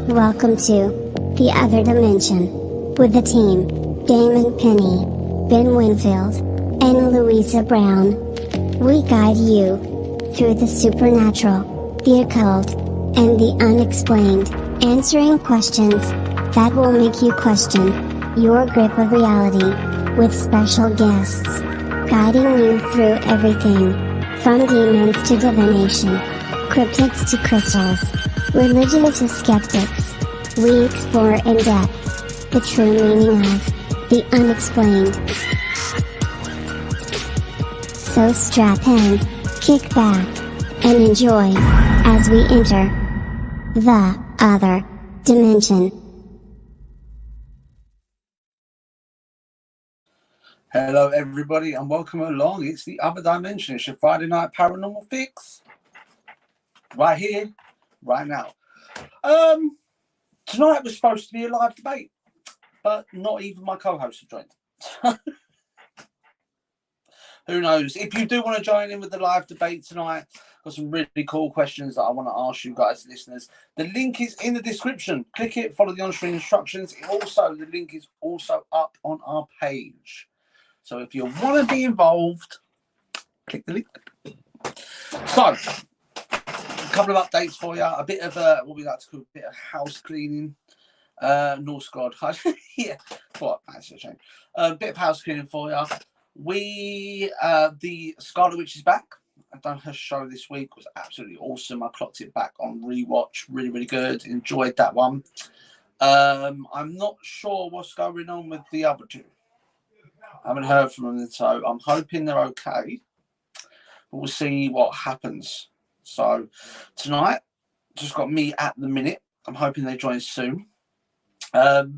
Welcome to The Other Dimension with the team, Damon Penny, Ben Winfield, and Louisa Brown. We guide you through the supernatural, the occult, and the unexplained, answering questions that will make you question your grip of reality, with special guests guiding you through everything from demons to divination, cryptids to crystals, religion to skeptics. We explore in depth the true meaning of the unexplained. So strap in, kick back, and enjoy as we enter the other dimension. Hello everybody and welcome along. It's the Other Dimension. It's your Friday night paranormal fix. Right here, right now. Tonight was supposed to be a live debate, but not even my co-host have joined. Who knows? If you do want to join in with the live debate tonight, I've got some really cool questions that I want to ask you guys, listeners. The link is in the description. Click it, follow the on-screen instructions. The link is also up on our page. So if you want to be involved, click the link. So, a couple of updates for you. A bit of what we like to call a bit of house cleaning. Norse God. Yeah, what? That's a shame. A bit of house cleaning for you. The Scarlet Witch is back. I've done her show this week. It was absolutely awesome. I clocked it back on rewatch. Really, really good. Enjoyed that one. I'm not sure what's going on with the other two. I haven't heard from them, so I'm hoping they're okay. But we'll see what happens. So tonight, just got me at the minute. I'm hoping they join soon. But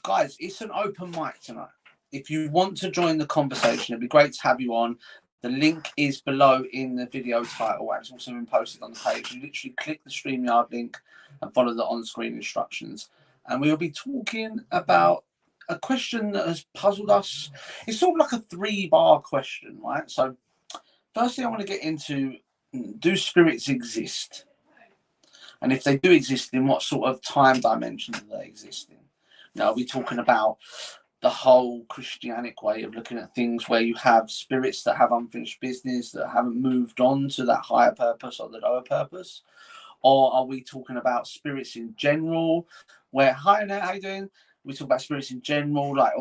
guys, it's an open mic tonight. If you want to join the conversation, it'd be great to have you on. The link is below in the video title, and it's also been posted on the page. You literally click the StreamYard link and follow the on-screen instructions. And we'll be talking about a question that has puzzled us. It's sort of like a 3-bar question, right? So firstly, I want to get into, do spirits exist? And if they do exist, in what sort of time dimension do they exist in? Now, are we talking about the whole Christianic way of looking at things, where you have spirits that have unfinished business, that haven't moved on to that higher purpose or the lower purpose? Or are we talking about spirits in general, where, hi Annette, how you doing? We talk about spirits in general, like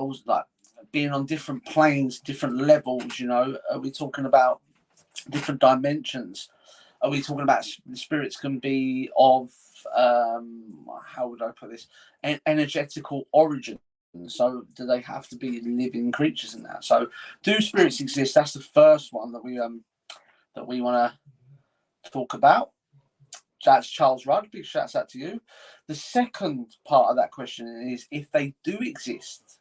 being on different planes, different levels, you know? Are we talking about different dimensions? Are we talking about spirits can be of, how would I put this, energetical origin? So do they have to be living creatures in that? So do spirits exist? That's the first one that we want to talk about. That's Charles Rudd. Big shouts out to you. The second part of that question is, if they do exist,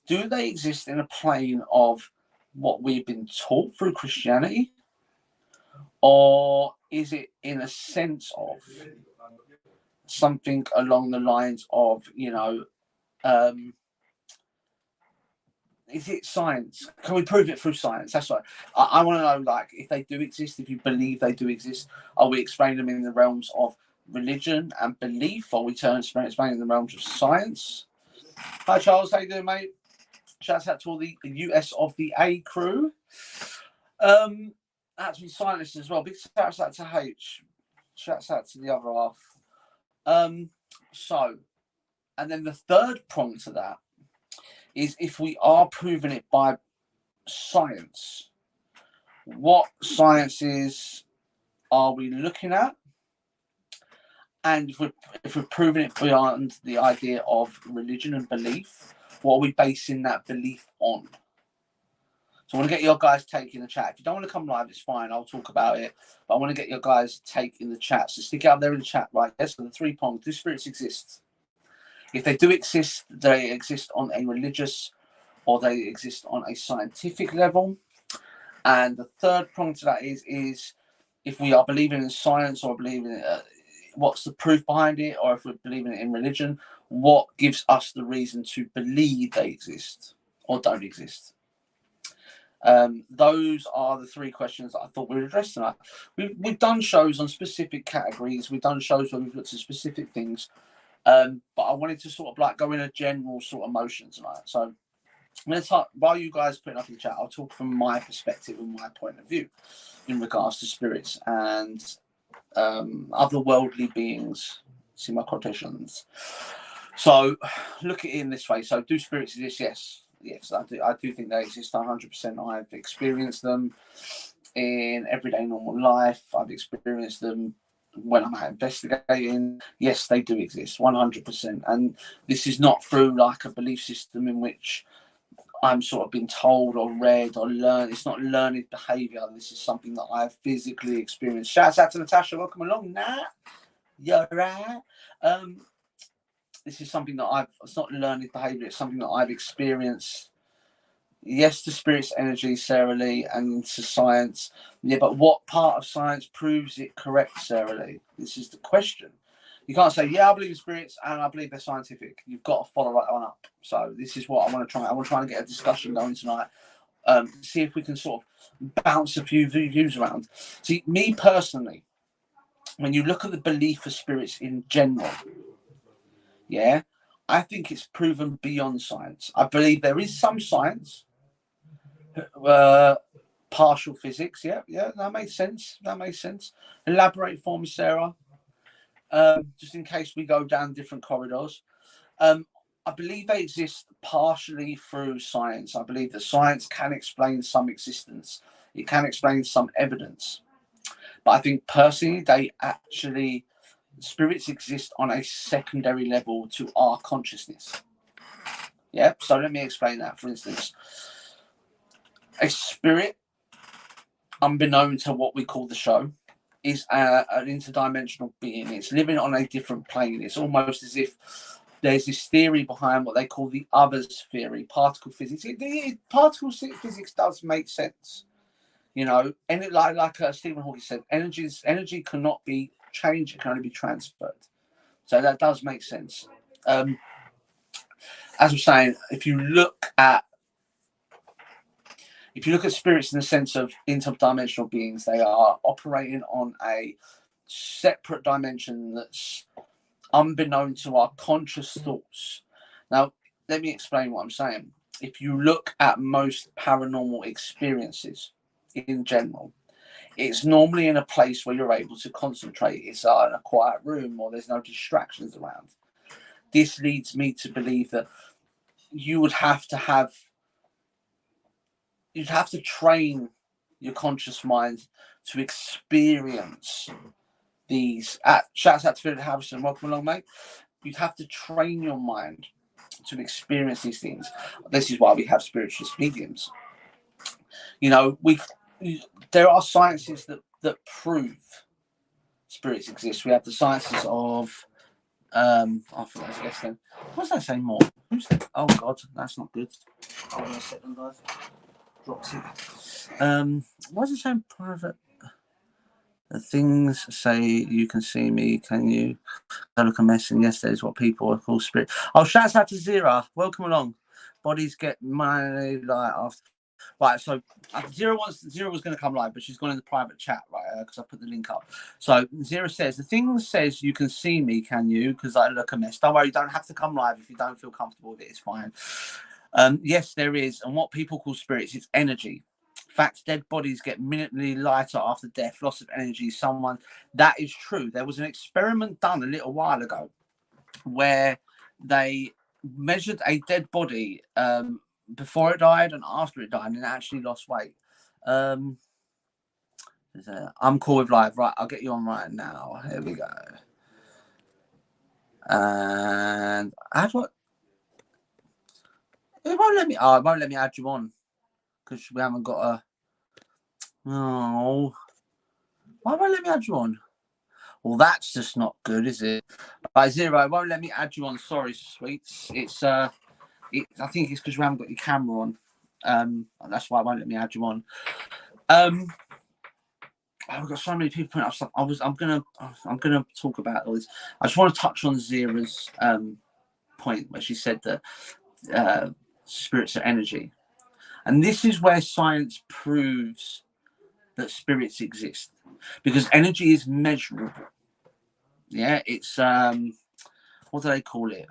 do they exist in a plane of what we've been taught through Christianity? Or is it in a sense of something along the lines of, is it science? Can we prove it through science? That's right. I want to know, like, if they do exist, if you believe they do exist, are we explaining them in the realms of religion and belief? Or are we explaining in the realms of science? Hi, Charles. How you doing, mate? Shouts out to all the US of the A crew. That's been scientists as well. Big shouts out to H. Shouts out to the other half. And then the third prong to that is, if we are proving it by science, what sciences are we looking at? And if we're proving it beyond the idea of religion and belief, what are we basing that belief on? So I want to get your guys' take in the chat. If you don't want to come live, it's fine. I'll talk about it. But I want to get your guys' take in the chat. So stick out there in the chat, right? Yes, so the 3 prongs. Do spirits exist? If they do exist, they exist on a religious or they exist on a scientific level. And the third prong to that is if we are believing in science or believing in what's the proof behind it, or if we're believing it in religion, what gives us the reason to believe they exist or don't exist? Those are the three questions that I thought we'd address tonight. We've done shows on specific categories. We've done shows where we've looked at specific things. But I wanted to sort of like go in a general sort of motion tonight. So let's talk, while you guys putting up in the chat, I'll talk from my perspective and my point of view in regards to spirits and otherworldly beings. See my quotations. So look at it in this way. So do spirits exist? Yes. Yes, I do think they exist 100%. I've experienced them in everyday normal life. I've experienced them when I'm out investigating. Yes, they do exist 100%. And this is not through like a belief system in which I'm sort of been told or read or learned. It's not learned behavior. This is something that I've physically experienced. Shouts out to Natasha. Welcome along, Nat. You're right. This is something that it's not learned behavior, it's something that I've experienced. Yes, to spirit's energy, Sarah Lee, and to science. Yeah, but what part of science proves it correct, Sarah Lee? This is the question. You can't say, yeah, I believe in spirits and I believe they're scientific. You've got to follow right on up. So this is what I want to try. I want to try and get a discussion going tonight. See if we can sort of bounce a few views around. See, me personally, when you look at the belief of spirits in general, yeah, I think it's proven beyond science. I believe there is some science, partial physics. Yeah, that makes sense. That makes sense. Elaborate for me, Sarah, just in case we go down different corridors. I believe they exist partially through science. I believe that science can explain some existence. It can explain some evidence. But I think personally, spirits exist on a secondary level to our consciousness. Yeah, so let me explain that. For instance, a spirit, unbeknown to what we call the show, is an interdimensional being. It's living on a different plane. It's almost as if there's this theory behind what they call the others theory, particle physics. Particle physics does make sense. You know, and like Stephen Hawking said, energy cannot be changed, it can only be transferred. So that does make sense. As I'm saying, if you look at spirits in the sense of interdimensional beings, they are operating on a separate dimension that's unbeknown to our conscious thoughts. Now, let me explain what I'm saying. If you look at most paranormal experiences in general, it's normally in a place where you're able to concentrate. It's in a quiet room or there's no distractions around. This leads me to believe that you'd have to train your conscious mind to experience these. Shouts out to Philip Harrison. Welcome along, mate. You'd have to train your mind to experience these things. This is why we have spiritualist mediums. You know, there are sciences that prove spirits exist. We have the sciences of I forgot his guess then. What was I saying more? Oh God, that's not good. Hold on a second, guys. Dropped it. What is it saying? Private. The things say you can see me. Can you? I look a mess, and yesterday is what people are called spirit. Oh, shouts out to Zira. Welcome along. Bodies get money like after. Right, so Zira was going to come live, but she's gone in the private chat, right? Because I put the link up. So Zira says the thing says you can see me, can you? Because I look a mess. Don't worry, you don't have to come live if you don't feel comfortable with it. It's fine. Yes, there is, and what people call spirits, it's energy. In fact, dead bodies get minutely lighter after death. Loss of energy. That is true. There was an experiment done a little while ago where they measured a dead body. Before it died and after it died, and it actually lost weight. I'm cool with live. Right, I'll get you on right now. Here we go. And add what? It won't let me. Oh, it won't let me add you on because we haven't got a. Oh, why won't let me add you on? Well, that's just not good, is it? Right, Zero, it won't let me add you on. Sorry, sweets. I think it's because you haven't got your camera on. That's why it won't let me add you on. I've got so many people putting up stuff. I'm gonna talk about all this. I just want to touch on Zira's point where she said that spirits are energy, And this is where science proves that spirits exist, because energy is measurable. Yeah, it's what do they call it?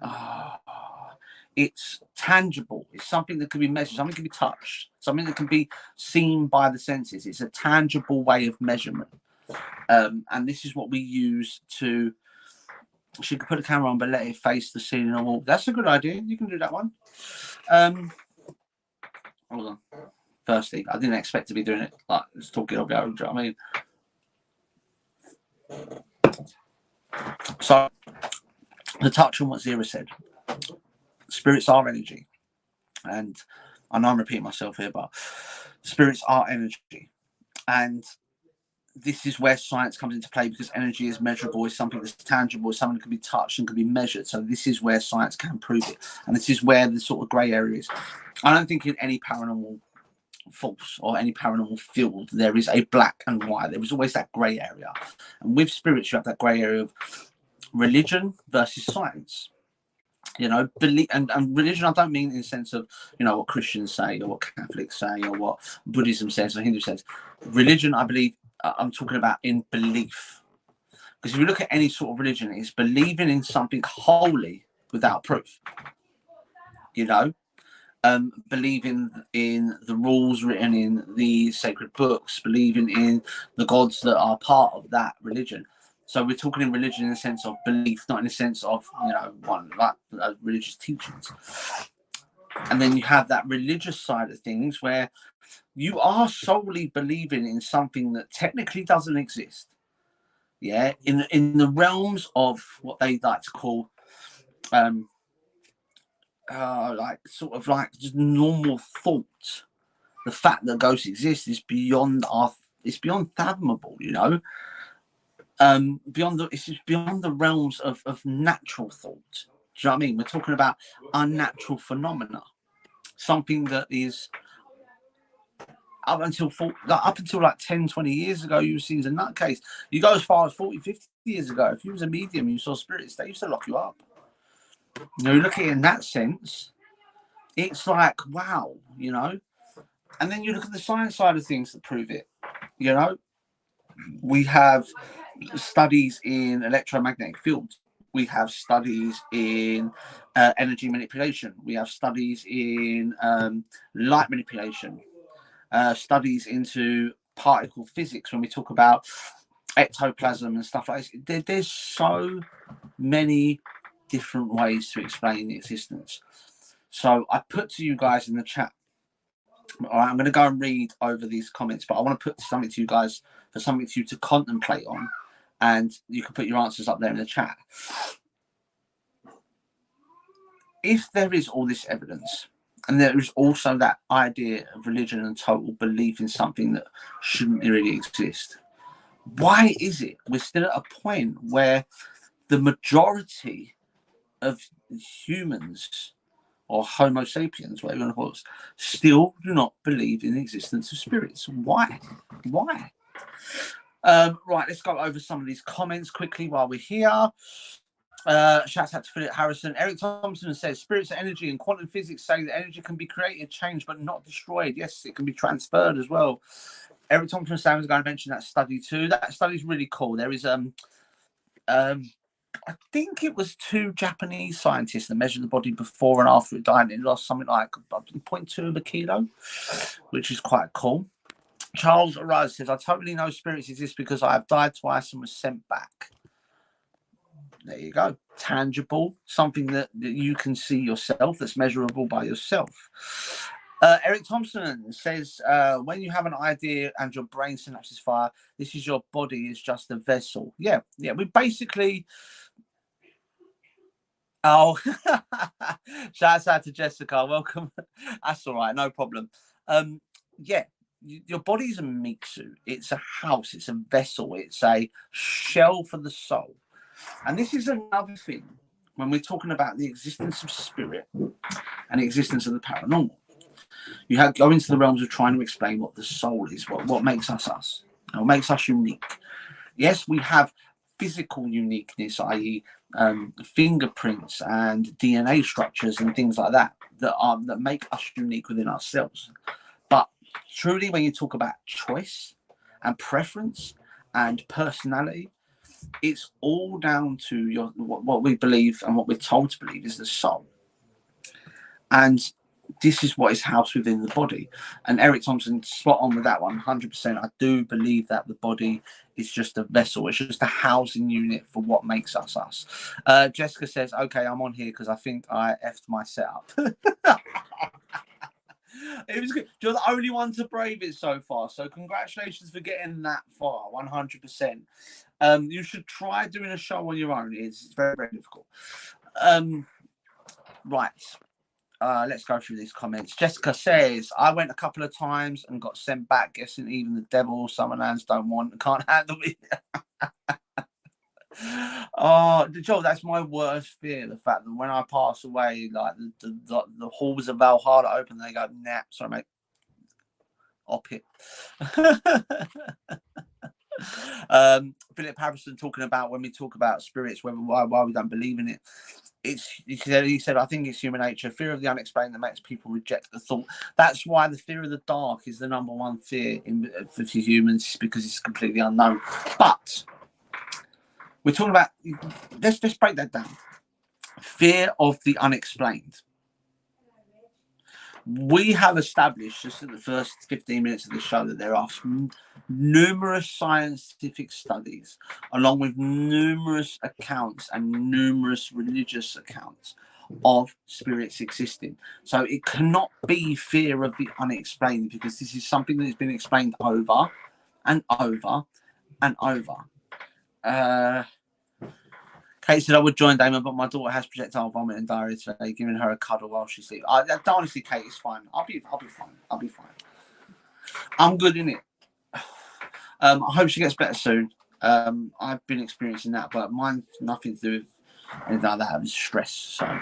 It's tangible. It's something that can be measured, something can be touched, something that can be seen by the senses. It's a tangible way of measurement. And this is what we use to. She could put a camera on, but let it face the ceiling or wall. That's a good idea. You can do that one. Hold on. Firstly, I didn't expect to be doing it like just talking over. Do you know what I mean? So, to touch on what Zira said, spirits are energy, and I know I'm repeating myself here, but spirits are energy, and this is where science comes into play, because energy is measurable, is something that's tangible, is something that can be touched and can be measured. So this is where science can prove it, and this is where the sort of grey area is. I don't think in any paranormal force or any paranormal field there is a black and white. There is always that grey area, and with spirits you have that grey area of religion versus science. You know, belief and religion, I don't mean in the sense of, you know, what Christians say or what Catholics say or what Buddhism says or Hindu says. Religion, I believe, I'm talking about in belief. Because if you look at any sort of religion, it's believing in something wholly without proof. You know, believing in the rules written in the sacred books, believing in the gods that are part of that religion. So we're talking in religion in the sense of belief, not in the sense of, you know, one like religious teachings. And then you have that religious side of things where you are solely believing in something that technically doesn't exist. Yeah, in the realms of what they like to call like sort of like just normal thought. The fact that ghosts exist is beyond it's beyond fathomable, you know. It's just beyond the realms of natural thought. Do you know what I mean? We're talking about unnatural phenomena, something that is up until like 10, 20 years ago, you were seen as a nutcase. You go as far as 40, 50 years ago, if you was a medium, you saw spirits, they used to lock you up. You know, you look at it in that sense, it's like, wow, you know. And then you look at the science side of things that prove it. You know, we have studies in electromagnetic fields. We have studies in energy manipulation. We have studies in light manipulation. Studies into particle physics when we talk about ectoplasm and stuff like this. There's so many different ways to explain the existence. So I put to you guys in the chat. All right, I'm going to go and read over these comments, but I want to put something to you guys, for something to you to contemplate on, and you can put your answers up there in the chat. If there is all this evidence, and there is also that idea of religion and total belief in something that shouldn't really exist, why is it we're still at a point where the majority of humans, or Homo sapiens, whatever you want to call us, still do not believe in the existence of spirits? Why? Why? Right, let's go over some of these comments quickly while we're here. Shouts out to Philip Harrison. Eric Thompson says, spirits are energy, and quantum physics say that energy can be created, changed, but not destroyed. Yes, it can be transferred as well. Eric Thompson Sam is going to mention that study too. That study is really cool. There is I think it was 2 Japanese scientists that measured the body before and after it died, and it lost something like 0.2 of a kilo, which is quite cool. Charles Arise says, I totally know spirits exist because I have died twice and was sent back. There you go. Tangible, something that you can see yourself, that's measurable by yourself. Eric Thompson says, when you have an idea and your brain synapses fire, this is your body, is just a vessel. Yeah, we basically... Oh, shouts out to Jessica. Welcome. That's all right, no problem. Yeah, your body's a meat suit. It's a house. It's a vessel. It's a shell for the soul. And this is another thing when we're talking about the existence of spirit and the existence of the paranormal. You have go into the realms of trying to explain what the soul is, what makes us us, and what makes us unique. Yes, we have physical uniqueness, i.e., fingerprints and DNA structures and things like that that make us unique within ourselves. truly, when you talk about choice and preference and personality, it's all down to what we believe and what we're told to believe is the soul. And this is what is housed within the body. And Eric Thompson, spot on with that one, 100%. I do believe that the body is just a vessel. It's just a housing unit for what makes us us. Jessica says, okay, I'm on here because I think I effed my setup. It was good. You're the only one to brave it so far. So congratulations for getting that far, 100%. You should try doing a show on your own. It's very, very difficult. Right. Let's go through these comments. Jessica says, I went a couple of times and got sent back, guessing even the devil, Summerlands can't handle me. Oh, Joel, that's my worst fear. The fact that when I pass away, like the halls of Valhalla open, they go, nah, sorry, mate. Op it. Philip Harrison talking about when we talk about spirits, why we don't believe in it. He said, I think it's human nature, fear of the unexplained that makes people reject the thought. That's why the fear of the dark is the number one fear for humans, because it's completely unknown. But we're talking about, let's break that down. Fear of the unexplained. We have established just in the first 15 minutes of the show that there are numerous scientific studies, along with numerous accounts and numerous religious accounts of spirits existing. So it cannot be fear of the unexplained, because this is something that has been explained over and over and over. Kate said, I would join Damon, but my daughter has projectile vomit and diarrhea today, giving her a cuddle while she sleeps. Honestly, Kate, it's fine. I'll be fine. I'm good in it. I hope she gets better soon. I've been experiencing that, but mine's nothing to do with anything like that. It's stress. So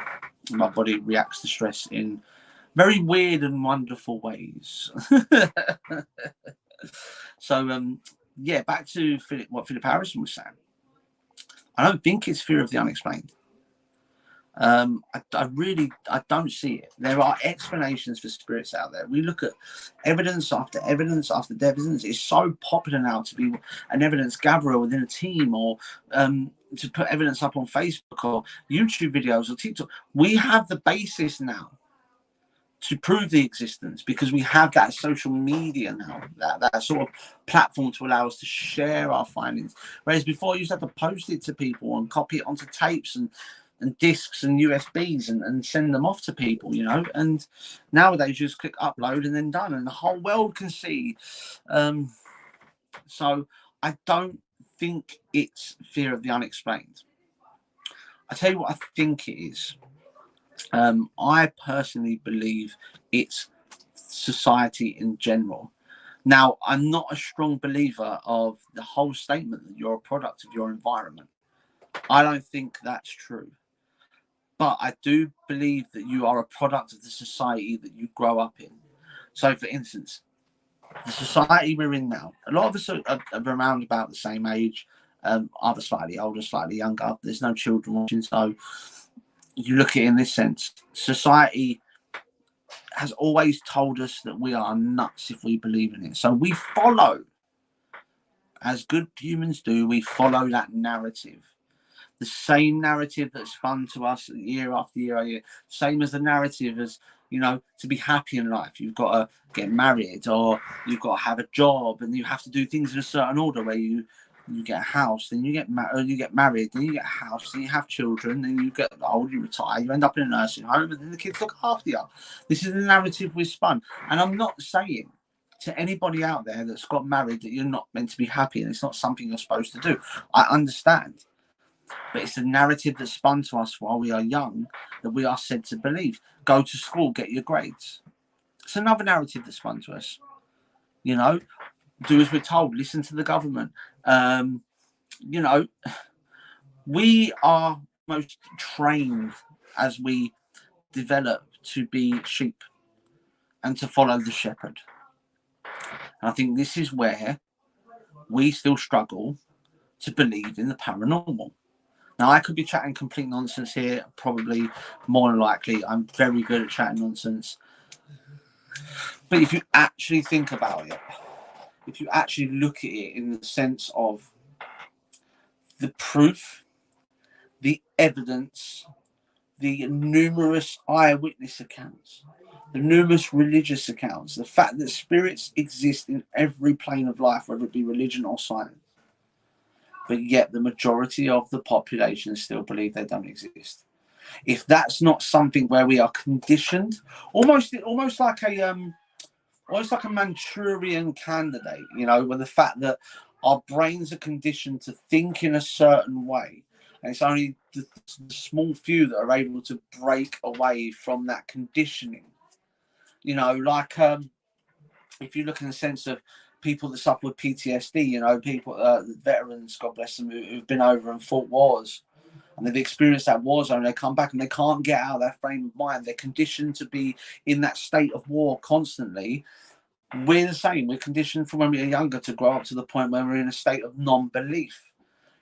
my body reacts to stress in very weird and wonderful ways. So, yeah, back to what Philip Harrison was saying. I don't think it's fear of the unexplained. I don't see it. There are explanations for spirits out there. We look at evidence after evidence after evidence. It's so popular now to be an evidence gatherer within a team, or to put evidence up on Facebook or YouTube videos or TikTok. We have the basis now to prove the existence, because we have that social media now, that sort of platform to allow us to share our findings. Whereas before, you used to have to post it to people and copy it onto tapes and discs and USBs and send them off to people, and nowadays you just click upload and then done, and the whole world can see. So I don't think it's fear of the unexplained. I tell you what I think it is. I personally believe it's society in general. Now, I'm not a strong believer of the whole statement that you're a product of your environment. I don't think that's true. But I do believe that you are a product of the society that you grow up in. So, for instance, the society we're in now, a lot of us are around about the same age, either slightly older, slightly younger. There's no children watching, so you look at it in this sense. Society has always told us that we are nuts if we believe in it. So we follow, as good humans do, we follow that narrative. The same narrative that's spun to us year after year after year. Same as the narrative as, to be happy in life, you've got to get married, or you've got to have a job, and you have to do things in a certain order, where you get a house, then you get married, then you get a house, then you have children, then you get old, you retire, you end up in a nursing home, and then the kids look after you. This is the narrative we've spun. And I'm not saying to anybody out there that's got married that you're not meant to be happy and it's not something you're supposed to do. I understand. But it's the narrative that's spun to us while we are young that we are said to believe. Go to school, get your grades. It's another narrative that's spun to us. Do as we're told, listen to the government. We are most trained as we develop to be sheep and to follow the shepherd. And I think this is where we still struggle to believe in the paranormal. Now, I could be chatting complete nonsense here, probably more than likely. I'm very good at chatting nonsense. But if you actually think about it, if you actually look at it in the sense of the proof, the evidence, the numerous eyewitness accounts, the numerous religious accounts, the fact that spirits exist in every plane of life, whether it be religion or science, but yet the majority of the population still believe they don't exist. If that's not something where we are conditioned, almost like a Manchurian candidate, you know, with the fact that our brains are conditioned to think in a certain way, and it's only the small few that are able to break away from that conditioning. You know, like if you look in the sense of people that suffer with PTSD, you know, people, veterans, God bless them, who've been over and fought wars, and they've experienced that war zone, they come back and they can't get out of that frame of mind. They're conditioned to be in that state of war constantly. We're the same. We're conditioned from when we are younger to grow up to the point where we're in a state of non-belief.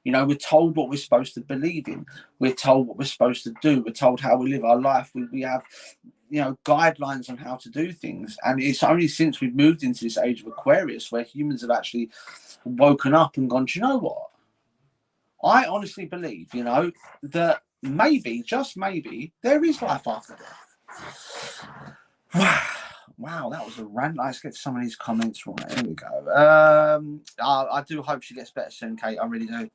You know, we're told what we're supposed to believe in. We're told what we're supposed to do. We're told how we live our life. We have, you know, guidelines on how to do things. And it's only since we've moved into this age of Aquarius where humans have actually woken up and gone, do you know what? I honestly believe, you know, that maybe, just maybe, there is life after death. Wow, that was a rant. Let's get some of these comments right. Here we go. I do hope she gets better soon, Kate. I really do.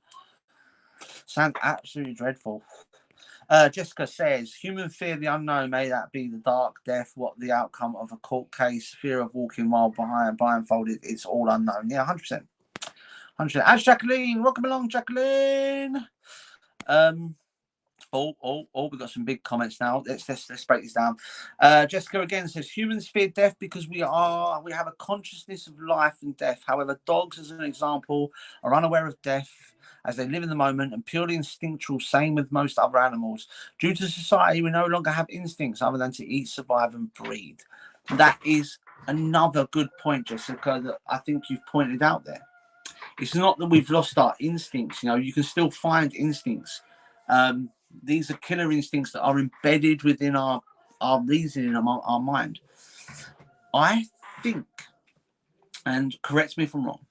Sounds absolutely dreadful. Jessica says, human fear the unknown, may that be the dark death, what the outcome of a court case, fear of walking while blindfolded, it's all unknown. Yeah, 100%. 100%. As Jacqueline, welcome along, Jacqueline. We've got some big comments now. Let's break this down. Jessica again says, humans fear death because we have a consciousness of life and death. However, dogs, as an example, are unaware of death as they live in the moment and purely instinctual. Same with most other animals. Due to society, we no longer have instincts other than to eat, survive, and breed. That is another good point, Jessica, that I think you've pointed out there. It's not that we've lost our instincts. You know, you can still find instincts. These are killer instincts that are embedded within our reasoning, our mind. I think, and correct me if I'm wrong,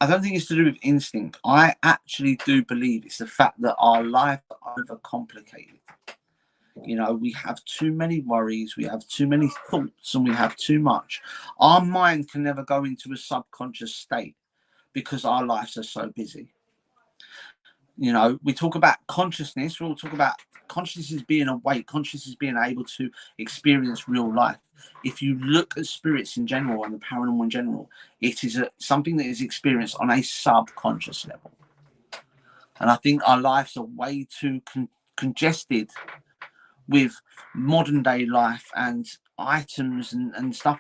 I don't think it's to do with instinct. I actually do believe it's the fact that our life is overcomplicated. You know, we have too many worries, we have too many thoughts, and we have too much. Our mind can never go into a subconscious state because our lives are so busy. You know, we talk about consciousness. We'll talk about consciousness being awake, consciousness being able to experience real life. If you look at spirits in general and the paranormal in general, it is something that is experienced on a subconscious level. And I think our lives are way too congested with modern day life and items and stuff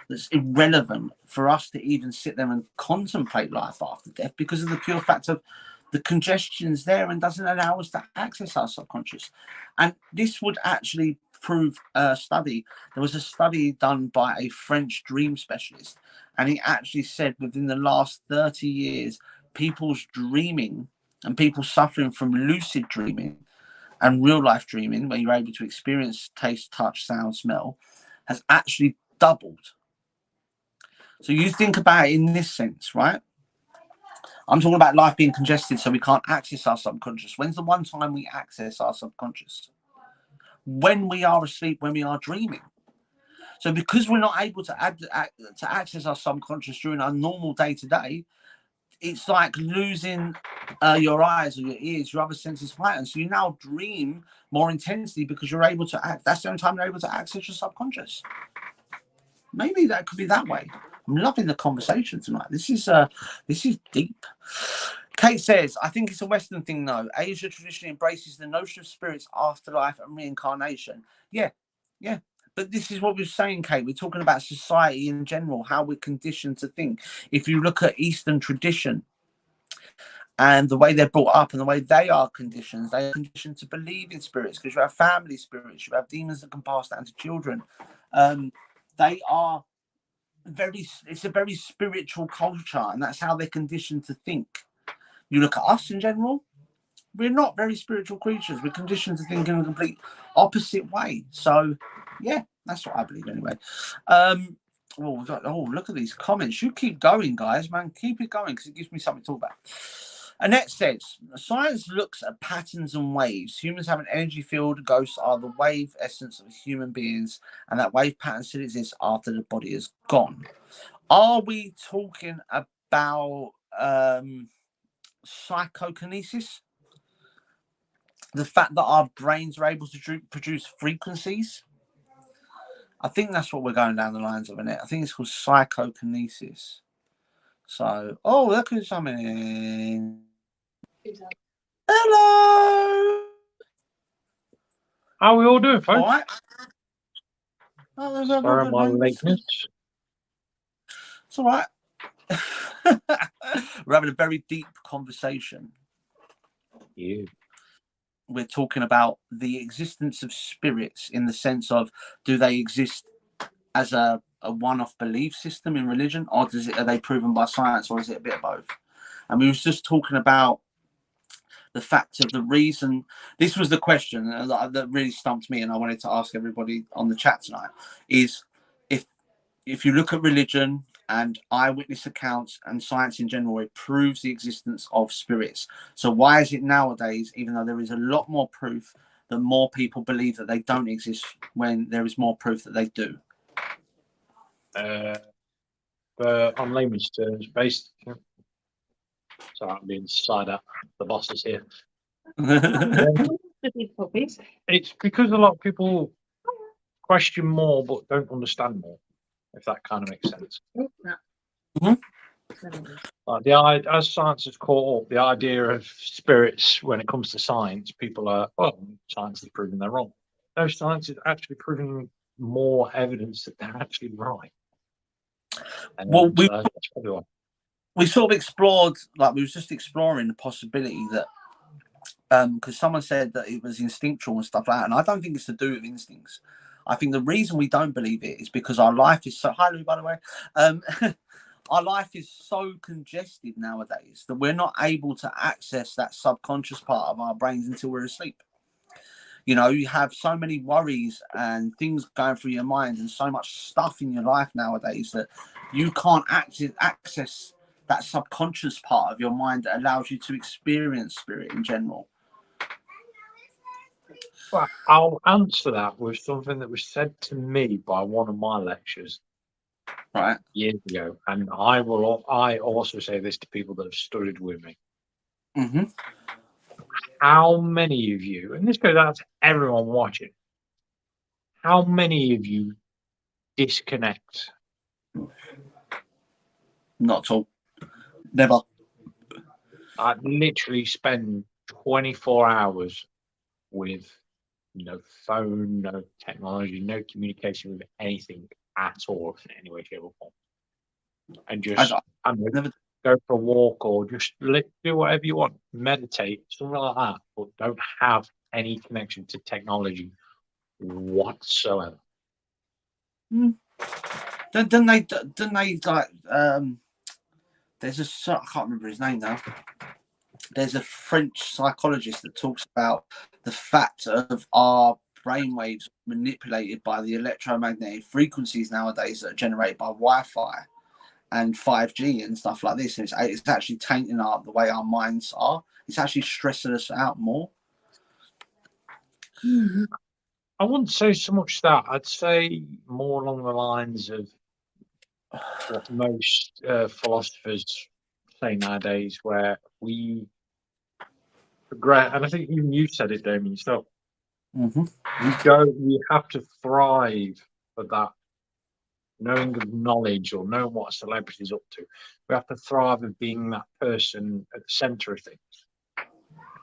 that's irrelevant for us to even sit there and contemplate life after death, because of the pure fact of the congestion's there and doesn't allow us to access our subconscious. And this would actually prove a study. There was a study done by a French dream specialist, and he actually said within the last 30 years, people's dreaming and people suffering from lucid dreaming and real life dreaming, where you're able to experience taste, touch, sound, smell, has actually doubled. So you think about it in this sense, right? I'm talking about life being congested so we can't access our subconscious. When's the one time we access our subconscious? When we are asleep, when we are dreaming. So because we're not able to access our subconscious during our normal day-to-day, it's like losing your eyes or your ears, your other senses heightened. So you now dream more intensely because you're able to act. That's the only time you're able to access your subconscious. Maybe that could be that way. I'm loving the conversation tonight. This is deep. Kate says, I think it's a Western thing, though. Asia traditionally embraces the notion of spirits, afterlife, and reincarnation. Yeah. But this is what we're saying, Kate. We're talking about society in general, how we're conditioned to think. If you look at Eastern tradition and the way they're brought up and the way they are conditioned to believe in spirits, because you have family spirits, you have demons that can pass down to children. They are it's a very spiritual culture, and that's how they're conditioned to think. You look at us in general, we're not very spiritual creatures. We're conditioned to think in a complete opposite way. So, yeah, that's what I believe anyway. Look at these comments. You keep going, guys, man. Keep it going because it gives me something to talk about. Annette says, science looks at patterns and waves. Humans have an energy field. Ghosts are the wave essence of human beings, and that wave pattern still exists after the body is gone. Are we talking about psychokinesis? The fact that our brains are able to produce frequencies? I think that's what we're going down the lines of, Annette. I think it's called psychokinesis. So, look who's coming. Hello. How are we all doing, folks? All right. Sorry, my lateness. It's all right. We're having a very deep conversation. Yeah. We're talking about the existence of spirits in the sense of, do they exist as a one-off belief system in religion, or are they proven by science, or is it a bit of both? And we was just talking about the fact of the reason. This was the question that really stumped me, and I wanted to ask everybody on the chat tonight, is if you look at religion and eyewitness accounts and science in general, it proves the existence of spirits. So why is it nowadays, even though there is a lot more proof, that more people believe that they don't exist when there is more proof that they do? On layman's terms, based. Sorry, I'm being side up. The boss is here. It's because a lot of people question more but don't understand more, if that kind of makes sense. Mm-hmm. As science has caught up, the idea of spirits when it comes to science, people are, science is proving they're wrong. No, science is actually proving more evidence that they're actually right. And well, that's probably why. We sort of explored, we was just exploring the possibility that, because someone said that it was instinctual and stuff like that, and I don't think it's to do with instincts. I think the reason we don't believe it is because our life is so, hi Lou, by the way, our life is so congested nowadays that we're not able to access that subconscious part of our brains until we're asleep. You know, you have so many worries and things going through your mind and so much stuff in your life nowadays that you can't access that subconscious part of your mind that allows you to experience spirit in general. Well, I'll answer that with something that was said to me by one of my lectures years ago, and I also say this to people that have studied with me. Mm-hmm. How many of you, and this goes out to everyone watching, how many of you disconnect? Not at all. Never. I literally spend 24 hours with no phone, no technology, no communication with anything at all in any way, shape, or form. And just go for a walk or just do whatever you want, meditate, something like that, but don't have any connection to technology whatsoever. Don't they like there's I can't remember his name now. There's a French psychologist that talks about the fact of our brainwaves manipulated by the electromagnetic frequencies nowadays that are generated by Wi-Fi and 5G and stuff like this. And it's actually tainting the way our minds are. It's actually stressing us out more. I wouldn't say so much that. I'd say more along the lines of what most philosophers say nowadays, where we progress, and I think even you said it, Damien, yourself. Mm-hmm. You have to thrive for that knowing of knowledge or knowing what a celebrity is up to. We have to thrive of being that person at the centre of things.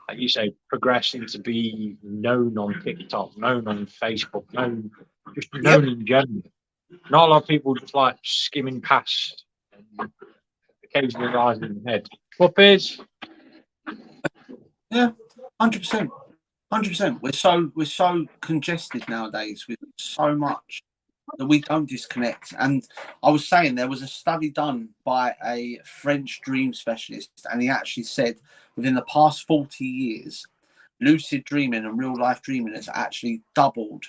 Like you say, progressing to be known on TikTok, known on Facebook, known in general. Not a lot of people just like skimming past and occasionally rising head. Puppies. Yeah, 100%. 100%. We're so congested nowadays with so much that we don't disconnect. And I was saying there was a study done by a French dream specialist, and he actually said within the past 40 years, lucid dreaming and real life dreaming has actually doubled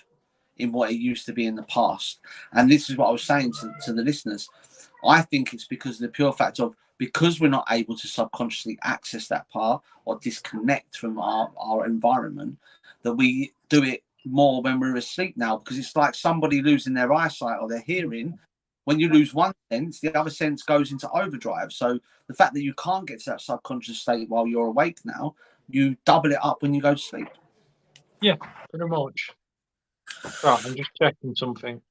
in what it used to be in the past. And this is what I was saying to the listeners. I think it's because of the pure fact of, because we're not able to subconsciously access that part or disconnect from our environment, that we do it more when we're asleep now, because it's like somebody losing their eyesight or their hearing. When you lose one sense, the other sense goes into overdrive. So the fact that you can't get to that subconscious state while you're awake now, you double it up when you go to sleep. Yeah, pretty much. Right, I'm just checking something.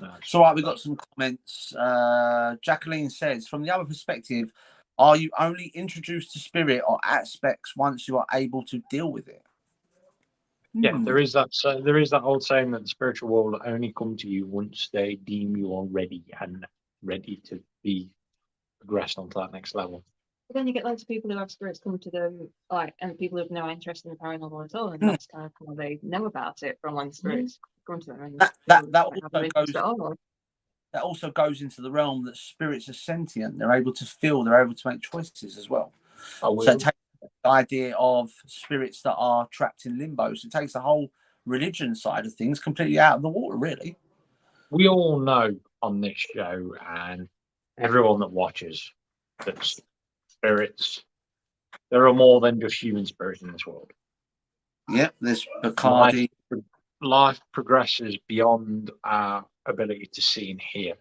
No, It's all right, we've got some comments. Jacqueline says, from the other perspective, are you only introduced to spirit or aspects once you are able to deal with it? Yeah, there is that. So there is that old saying that the spiritual world will only come to you once they deem you are ready and ready to be progressed onto that next level. But then you get loads of people who have spirits come to them, like, and people who have no interest in the paranormal at all, and that's kind of how they know about it, from when spirits come to them. And that also goes into the realm that spirits are sentient. They're able to feel. They're able to make choices as well. So it takes the idea of spirits that are trapped in limbo. So it takes the whole religion side of things completely out of the water, really. We all know on this show, and everyone that watches, that spirits, there are more than just human spirits in this world. Yep, there's Bacardi. Life progresses beyond our ability to see and hear.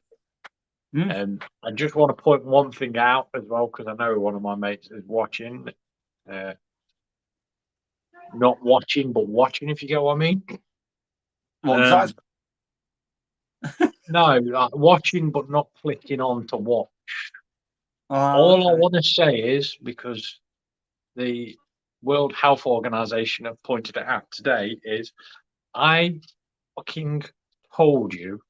And I just want to point one thing out as well, because I know one of my mates is watching. Not watching, but watching, if you get what I mean. What, no, watching, but not clicking on to watch. All I want to say is, because the World Health Organization have pointed it out today, is I fucking told you.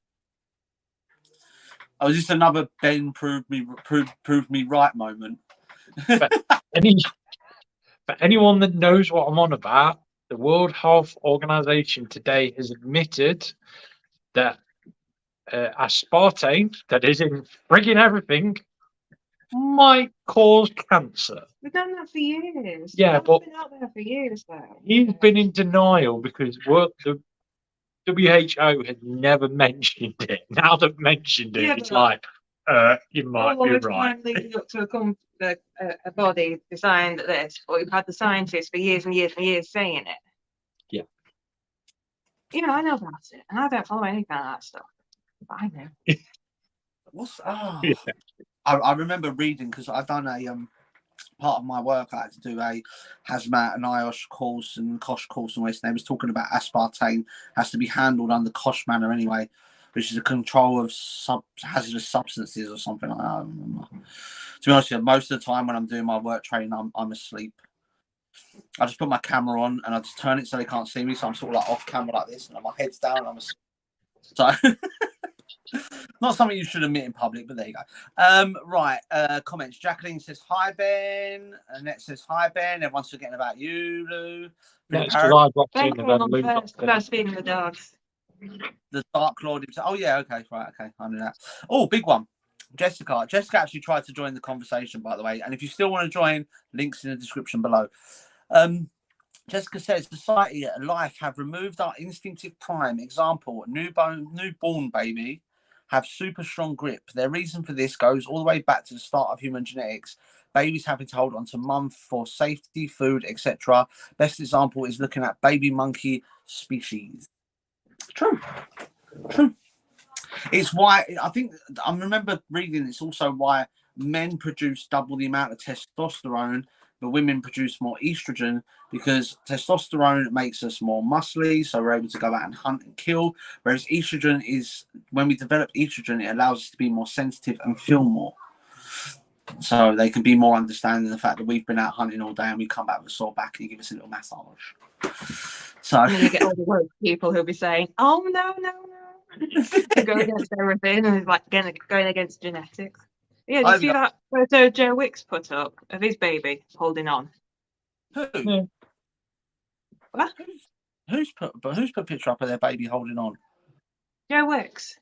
Oh, is this another Ben proved me right moment? For anyone that knows what I'm on about, the World Health Organization today has admitted that aspartame, that is in frigging everything, might cause cancer. We've done that for years. Yeah, but been out there for years though. He's been in denial because the WHO has never mentioned it. Now they've mentioned it, it's like, you might be right. Leading up to a body designed this, but we've had the scientists for years and years and years saying it. Yeah. You know, I know about it, and I don't follow any kind of that stuff, but I know. I remember reading, because I've done a part of my work. I had to do a hazmat and IOSH course and KOSH course, and they was talking about aspartame has to be handled under KOSH manner anyway, which is a control of hazardous substances or something like that. I don't remember. To be honest with you, most of the time when I'm doing my work training, I'm asleep. I just put my camera on and I just turn it so they can't see me, so I'm sort of like off camera like this, and my head's down and I'm asleep. So not something you should admit in public, but there you go. Right, comments. Jacqueline says hi, Ben. Annette says hi, Ben. Everyone's forgetting about you, Lou. Thank you on first, because I was feeding the dogs. The Dark Lord himself. Oh yeah, okay, right, okay, I know that. Oh, big one. Jessica actually tried to join the conversation, by the way, and if you still want to join, links in the description below. Jessica says, society and life have removed our instinctive prime. Example, a newborn baby have super strong grip. Their reason for this goes all the way back to the start of human genetics. Babies having to hold on to mum for safety, food, etc. Best example is looking at baby monkey species. True. It's why I think I remember reading. It's also why men produce double the amount of testosterone, but women produce more estrogen, because testosterone makes us more muscly, so we're able to go out and hunt and kill. Whereas estrogen is, when we develop estrogen, it allows us to be more sensitive and feel more. So they can be more understanding of the fact that we've been out hunting all day and we come back with a sore back and you give us a little massage. So and then you get all the woke people who'll be saying, "Oh no, to go against everything," and it's like going against genetics. Yeah, did you see that photo Joe Wicks put up of his baby holding on? Who? Yeah. What? Who's put a picture up of their baby holding on? Joe Wicks.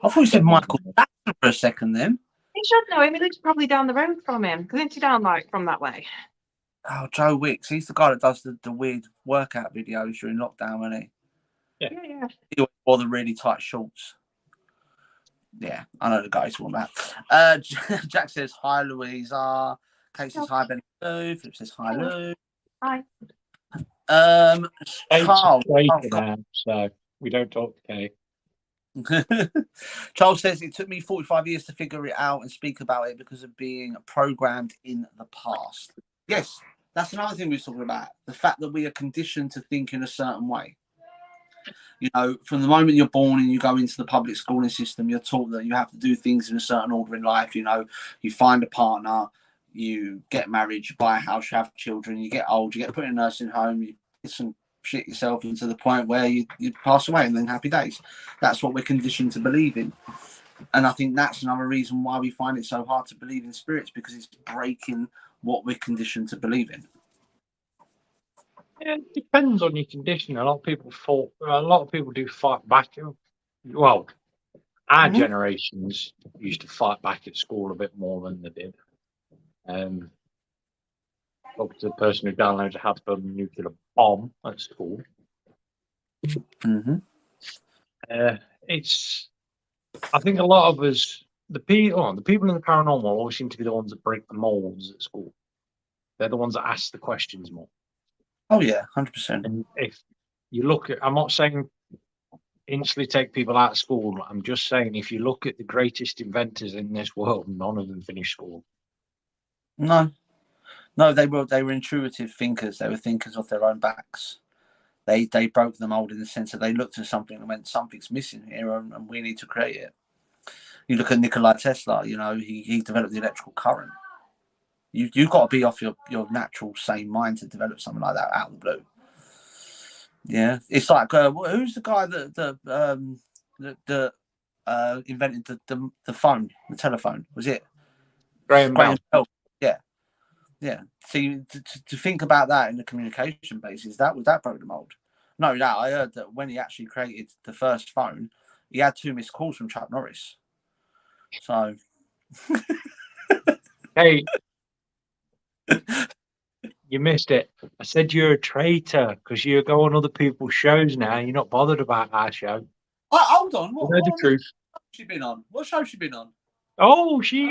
I thought you said Michael Jackson for a second then. He should know him. He lives probably down the road from him. Because isn't he down like from that way? Oh, Joe Wicks. He's the guy that does the weird workout videos during lockdown, isn't he? Yeah. He always wore the really tight shorts. Yeah, I know the guy he's talking about. Jack says, hi, Louisa. Kate says, hi, Ben. Philip says, hi, Lou. Hi. Charles. Now, so we don't talk to Kate. Charles says, it took me 45 years to figure it out and speak about it because of being programmed in the past. Yes, that's another thing we were talking about. The fact that we are conditioned to think in a certain way. You know, from the moment you're born and you go into the public schooling system, you're taught that you have to do things in a certain order in life. You know, you find a partner, you get married, you buy a house, you have children, you get old, you get put in a nursing home, you get some shit yourself into the point where you pass away and then happy days. That's what we're conditioned to believe in. And I think that's another reason why we find it so hard to believe in spirits, because it's breaking what we're conditioned to believe in. Yeah, it depends on your condition. A lot of people do fight back. Well, our generations used to fight back at school a bit more than they did. Up to the person who downloads how to build a nuclear bomb at school. I think a lot of us, the people in the paranormal always seem to be the ones that break the molds at school. They're the ones that ask the questions more. Oh yeah, 100%. And if you look at, I'm not saying instantly take people out of school. I'm just saying if you look at the greatest inventors in this world, none of them finished school. No, they were intuitive thinkers. They were thinkers off their own backs. They broke the mold in the sense that they looked at something and went, something's missing here, and we need to create it. You look at Nikola Tesla. You know, he developed the electrical current. You've got to be off your natural sane mind to develop something like that out of the blue. Yeah, it's like who's the guy that invented the phone, the telephone? Was it Graham Bell? Yeah. See, to think about that in the communication basis, that broke the mold. No, I heard that when he actually created the first phone, he had 2 missed calls from Chuck Norris. So, hey. You missed it. I said you're a traitor because you go on other people's shows now. You're not bothered about our show. Hold on. What the truth? She been on? What show she been on? Oh, she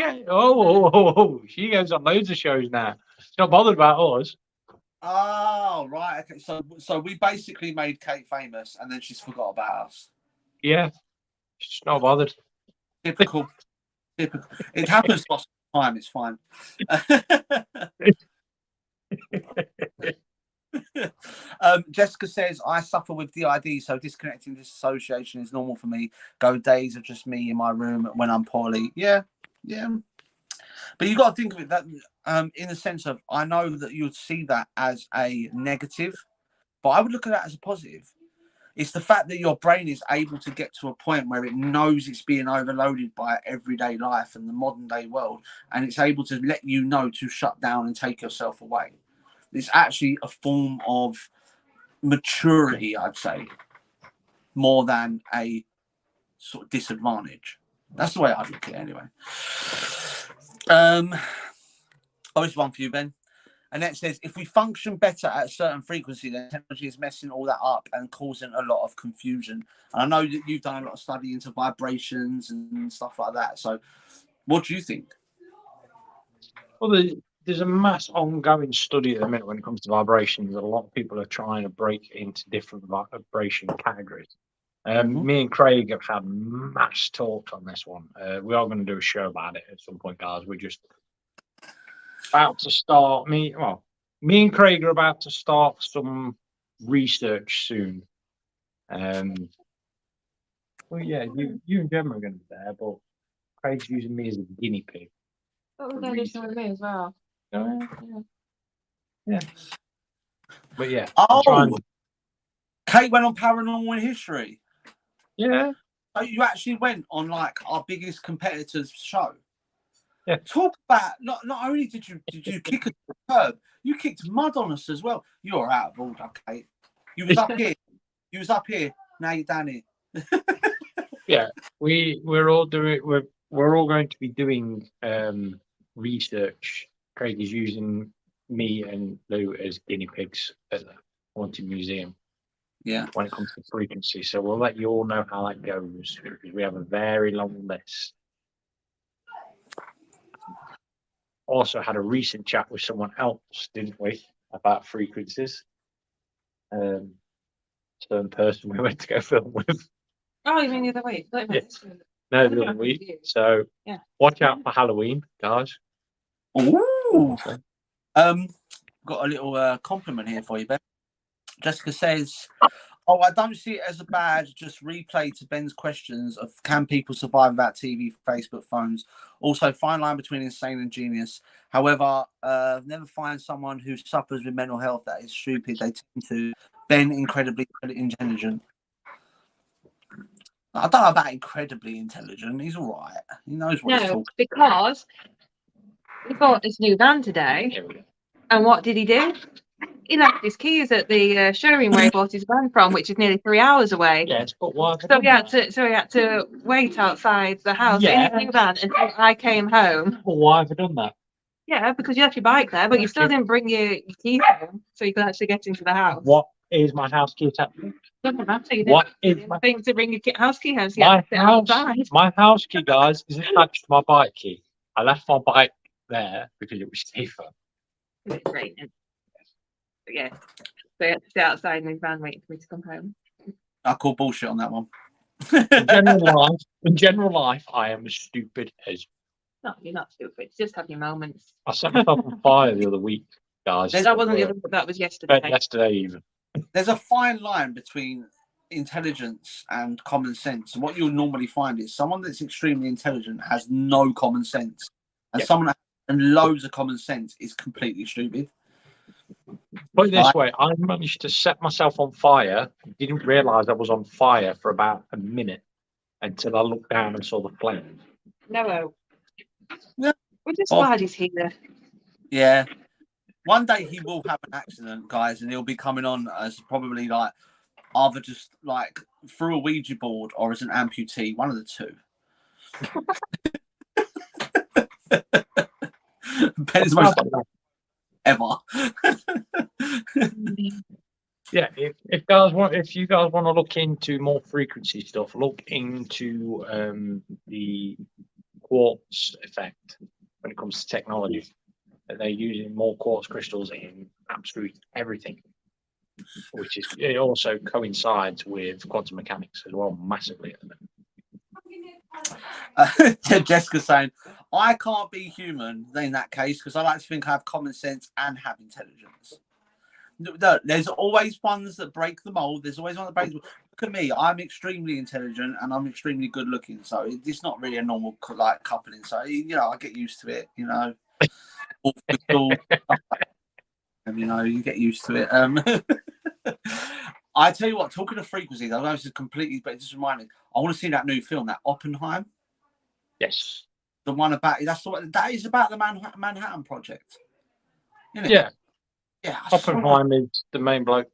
goes on loads of shows now. She's not bothered about us. Oh, right. Okay. So we basically made Kate famous, and then she's forgot about us. Yeah, she's not bothered. Typical. It happens lots of time. It's fine. Jessica says, I suffer with DID, so disconnecting disassociation is normal for me. Go days of just me in my room when I'm poorly. Yeah. But you got to think of it that in the sense of, I know that you'd see that as a negative, but I would look at that as a positive. It's the fact that your brain is able to get to a point where it knows it's being overloaded by everyday life and the modern day world, and it's able to let you know to shut down and take yourself away. It's actually a form of maturity, I'd say, more than a sort of disadvantage. That's the way I look at it anyway. Here's one for you, Ben. And that says, if we function better at a certain frequency, then technology is messing all that up and causing a lot of confusion. And I know that you've done a lot of study into vibrations and stuff like that. So what do you think? Well, there's a mass ongoing study at the minute when it comes to vibrations. A lot of people are trying to break into different vibration categories. Me and Craig have had mass talks on this one. We are going to do a show about it at some point, guys. We're just about to start. Me and Craig are about to start some research soon. Well, yeah, you and Gemma are going to be there, but Craig's using me as a guinea pig. What was that issue with me as well? Yeah. But yeah. Kate went on Paranormal History. Yeah. So you actually went on like our biggest competitor's show. Yeah. Talk about not only did you kick a curb, you kicked mud on us as well. You're out of order, Kate. You was up here. Now you're down here. Yeah, we're all doing we're all going to be doing research. Craig is using me and Lou as guinea pigs at the Haunted Museum. Yeah. When it comes to frequency, so we'll let you all know how that goes because we have a very long list. Also had a recent chat with someone else, didn't we, about frequencies? Certain person we went to go film with. Oh, you mean the other week? Yeah. No, the other week. So yeah, watch out for Halloween, guys. Ooh. Got a little compliment here for you, Ben. Jessica says, "Oh, I don't see it as a badge. Just replay to Ben's questions of can people survive without TV, Facebook, phones. Also, fine line between insane and genius. However, never find someone who suffers with mental health that is stupid. They tend to. Ben, incredibly intelligent. I don't know about incredibly intelligent. He's all right. He knows what he's no, talking. because he bought this new van today, Here we go. and what did he do? He left his keys at the showroom where he bought his van from, which is nearly 3 hours away. Yes, but what? So he had to wait outside the house in his new van until I came home. Well, why have I done that? Yeah, because you left your bike there, but you still didn't bring your keys home, so you could actually get into the house. What is my house key attached to? Doesn't matter. You What didn't is my thing to bring your house key home. So you my had to sit house? outside. My house key, guys, is attached to my bike key. I left my bike there because it was safer. It's raining. But yeah, so you had to sit outside in his van waiting for me to come home. I call bullshit on that one. In general life, I am as stupid as. No, you're not stupid. Just have your moments. I set myself on fire the other week, guys. That wasn't the other. That was yesterday. Yesterday even. There's a fine line between intelligence and common sense. And what you'll normally find is someone that's extremely intelligent has no common sense. And someone that has loads of common sense is completely stupid. Put it this way, I managed to set myself on fire. Didn't realise I was on fire for about a minute until I looked down and saw the flames. No. Yeah. We're just glad he's here. Yeah. One day he will have an accident, guys, and he'll be coming on as probably like either just like through a Ouija board or as an amputee, one of the two. Ben is most ever. Yeah, if you guys want to look into more frequency stuff, look into the quartz effect when it comes to technology. They're using more quartz crystals in absolutely everything, which is it also coincides with quantum mechanics as well massively at the moment. Jessica saying, I can't be human in that case because I like to think I have common sense and have intelligence. No, there's always ones that break the mold. There's always one that breaks. Look at me. I'm extremely intelligent and I'm extremely good looking. So it's not really a normal like coupling. So I get used to it. You know, you get used to it. I tell you what. Talking of frequencies, I know this is completely, but it just reminded me. I want to see that new film, that Oppenheim. Yes. The one about that is about the Manhattan Project. Isn't it? Yeah. Yeah. Oppenheim is the main bloke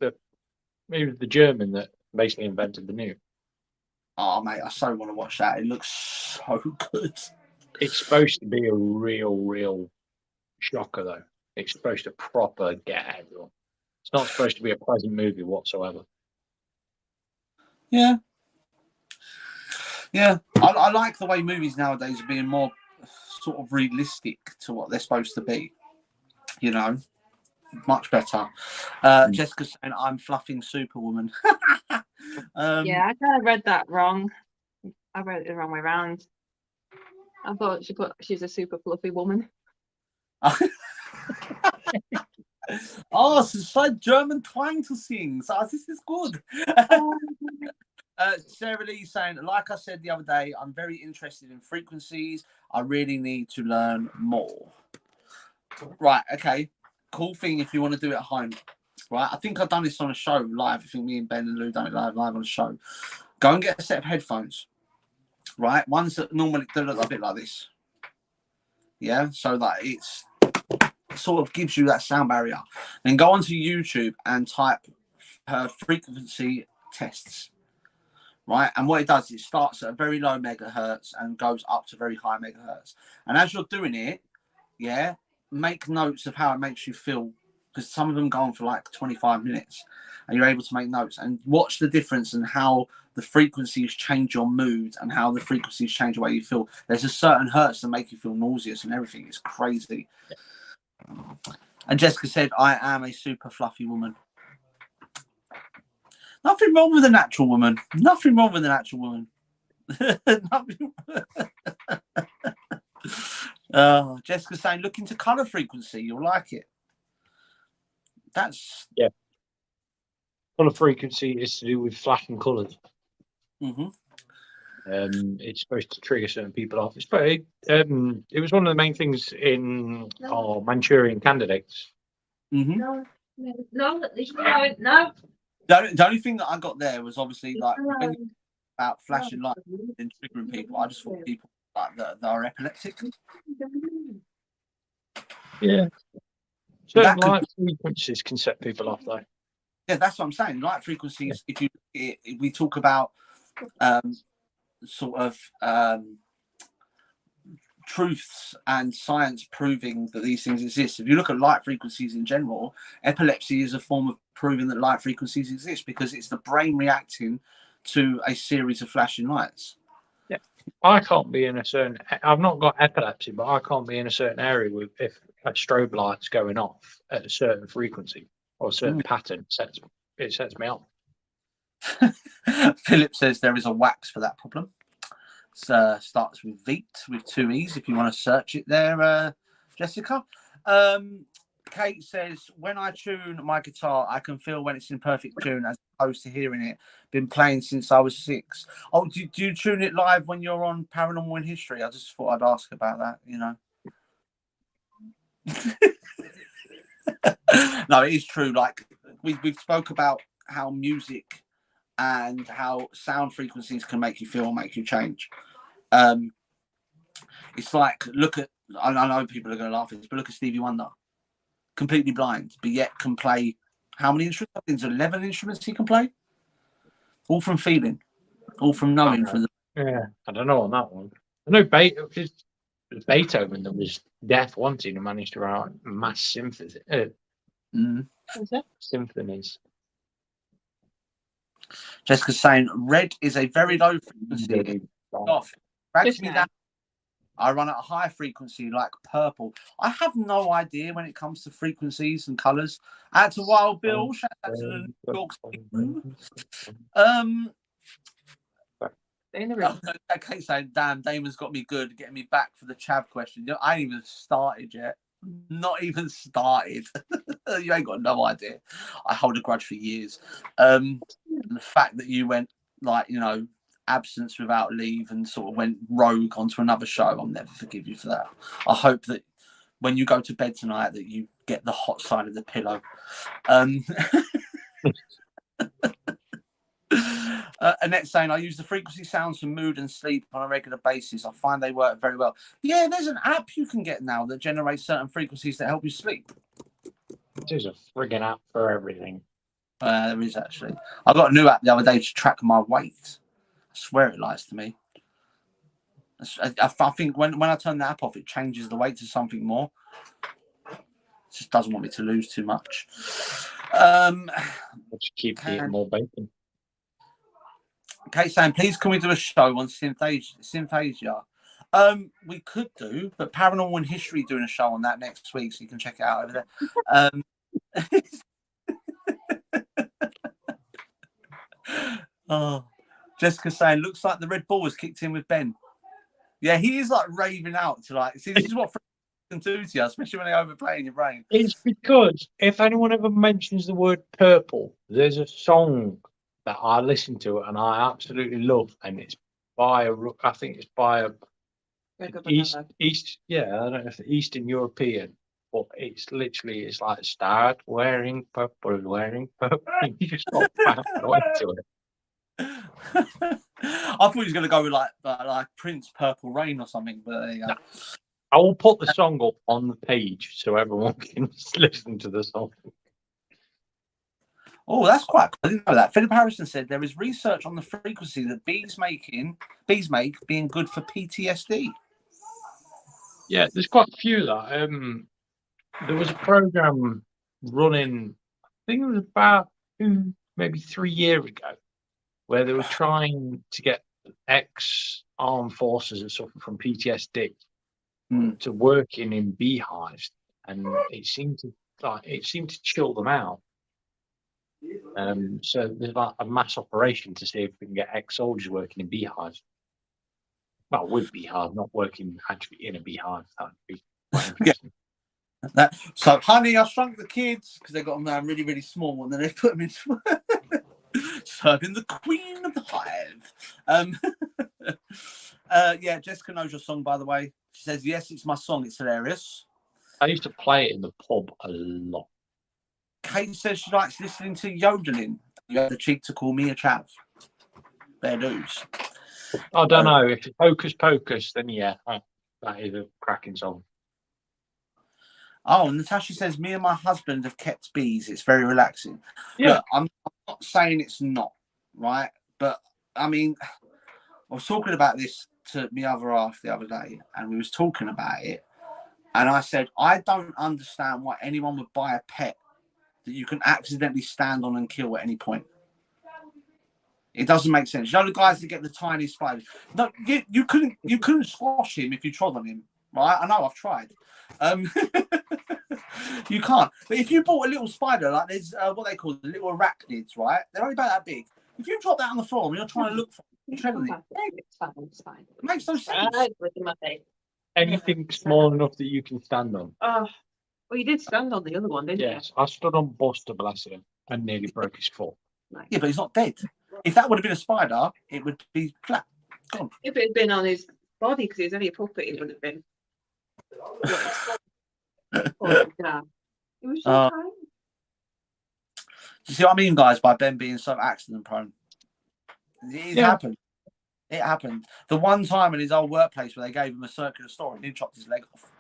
he was the German that basically invented the nuke. Oh mate, I so want to watch that. It looks so good. It's supposed to be a real shocker though. It's supposed to proper get everyone. It's not supposed to be a pleasant movie whatsoever. Yeah. Yeah. I like the way movies nowadays are being more sort of realistic to what they're supposed to be. Much better. Jessica saying, I'm fluffing Superwoman. Yeah, I kind of read that wrong. I read it the wrong way around. I thought she's a super fluffy woman. Oh, so German twang to sing. So this is good. Sarah Lee saying, like I said the other day, I'm very interested in frequencies. I really need to learn more. Right, okay. Cool thing if you want to do it at home. Right, I think I've done this on a show live. I think me and Ben and Lou done it live on a show. Go and get a set of headphones. Right, ones that normally do look a bit like this. Yeah, so that it's sort of gives you that sound barrier. Then go onto YouTube and type frequency tests. right? And what it does, it starts at a very low megahertz and goes up to very high megahertz. And as you're doing it, yeah, make notes of how it makes you feel, because some of them go on for like 25 minutes, and you're able to make notes and watch the difference and how the frequencies change your mood and how the frequencies change the way you feel. There's a certain hertz that make you feel nauseous and everything. It's crazy. And Jessica said, I am a super fluffy woman. Nothing wrong with a natural woman. Nothing wrong with a natural woman. Jessica's saying, look into colour frequency. You'll like it. That's... Yeah. Colour frequency is to do with flashing colours. Mm-hmm. It's supposed to trigger certain people off. It was one of the main things in our Manchurian Candidates. Mm-hmm. No. No. The only thing that I got there was obviously like about flashing lights and triggering people. I just thought people like that are epileptic. Yeah. Certain light frequencies can set people off, though. Yeah, that's what I'm saying. Light frequencies. Yeah. If we talk about sort of truths and science proving that these things exist. If you look at light frequencies in general, epilepsy is a form of proving that light frequencies exist, because it's the brain reacting to a series of flashing lights. Yeah, I can't be in a certain... I've not got epilepsy, but I can't be in a certain area with if a strobe light's going off at a certain frequency or a certain pattern. It sets me off. Philip says there is a wax for that problem. Starts with Veet with 2 E's if you want to search it there, Jessica. Kate says, when I tune my guitar, I can feel when it's in perfect tune as opposed to hearing it. Been playing since I was 6. Oh, do you tune it live when you're on Paranormal in History? I just thought I'd ask about that, you know. No, it is true. Like we've spoke about how music and how sound frequencies can make you feel or make you change. It's like, look at, I know people are going to laugh at this, but look at Stevie Wonder. Completely blind, but yet can play how many instruments? There's 11 instruments he can play. All from feeling, all from knowing. Yeah, I don't know on that one. I know Beethoven that was deaf once and managed to write mass symphonies. Symphonies. Jessica's saying red is a very low frequency. Off. Drags me down. I run at a high frequency like purple. I have no idea when it comes to frequencies and colours. Out to Wild Bill. Shout out to the New York City. Okay, saying, damn, Damon's got me good, getting me back for the chav question. You know, I ain't even started yet. Not even started. You ain't got no idea. I hold a grudge for years. And the fact that you went, like, you know, absence without leave and sort of went rogue onto another show, I'll never forgive you for that. I hope that when you go to bed tonight that you get the hot side of the pillow. Annette saying, I use the frequency sounds for mood and sleep on a regular basis. I find they work very well. Yeah, there's an app you can get now that generates certain frequencies that help you sleep. There's a frigging app for everything. There is actually. I got a new app the other day to track my weight. I swear it lies to me. I think when I turn the app off, it changes the weight to something more. It just doesn't want me to lose too much. Let's keep eating more bacon. Kate saying, please can we do a show on Synthesia? We could do, but Paranormal in History doing a show on that next week, so you can check it out over there. Oh, Jessica saying, looks like the Red Bull was kicked in with Ben. Yeah, he is like raving out to like, see, this is what can do to you, especially when they overplay in your brain. It's because if anyone ever mentions the word purple, there's a song that I listen to and I absolutely love, and it's by I think it's by a East, yeah, I don't know if it's Eastern European, but it's literally, it's like start wearing purple, wearing purple. You just got into it. I thought he was going to go with like Prince Purple Rain or something, but there you go. No. I will put the song up on the page so everyone can listen to the song. Oh, that's quite cool. I didn't know that. Philip Harrison said there is research on the frequency that bees make being good for PTSD. Yeah, there's quite a few of that. There was a program running, I think it was about maybe 3 years ago, where they were trying to get ex-armed forces that suffer from PTSD to working in beehives, and it seemed to chill them out. So there's like a mass operation to see if we can get ex-soldiers working in beehives. Well, with beehives, not working actually in a beehive. That would be quite interesting. So, honey, I shrunk the kids because they got them really, really small, and then they put them in serving the queen of the hive. Yeah, Jessica knows your song, by the way. She says, yes, it's my song. It's hilarious. I used to play it in the pub a lot. Kate says she likes listening to yodeling. You have the cheek to call me a chav. Fair dues. I don't know. If it's Hocus Pocus, then yeah, that is a cracking song. Oh, Natasha says, me and my husband have kept bees. It's very relaxing. Yeah. Look, I'm not saying it's not, right? But, I mean, I was talking about this to my other half the other day, and we was talking about it. And I said, I don't understand why anyone would buy a pet that you can accidentally stand on and kill at any point. It doesn't make sense. You know the guys that get the tiny spiders? No, you couldn't squash him if you trod on him, right? I know, I've tried. You can't. But if you bought a little spider, like there's what they call the little arachnids, right? They're only about that big. If you drop that on the floor and you're trying to look for it, It's fine. it makes no sense. Anything small enough that you can stand on. Oh, well, you did stand on the other one, didn't Yes, I stood on Buster, bless him, and nearly broke his foot. you? Nice. Yeah, but he's not dead. If that would have been a spider, it would be flat. Gone. If it had been on his body, because he was only a puppet, it would have been. Oh, yeah. It was so tiny. Do you see what I mean, guys, by Ben being so accident prone? It happened. It happened. The one time in his old workplace where they gave him a circular store and he chopped his leg off.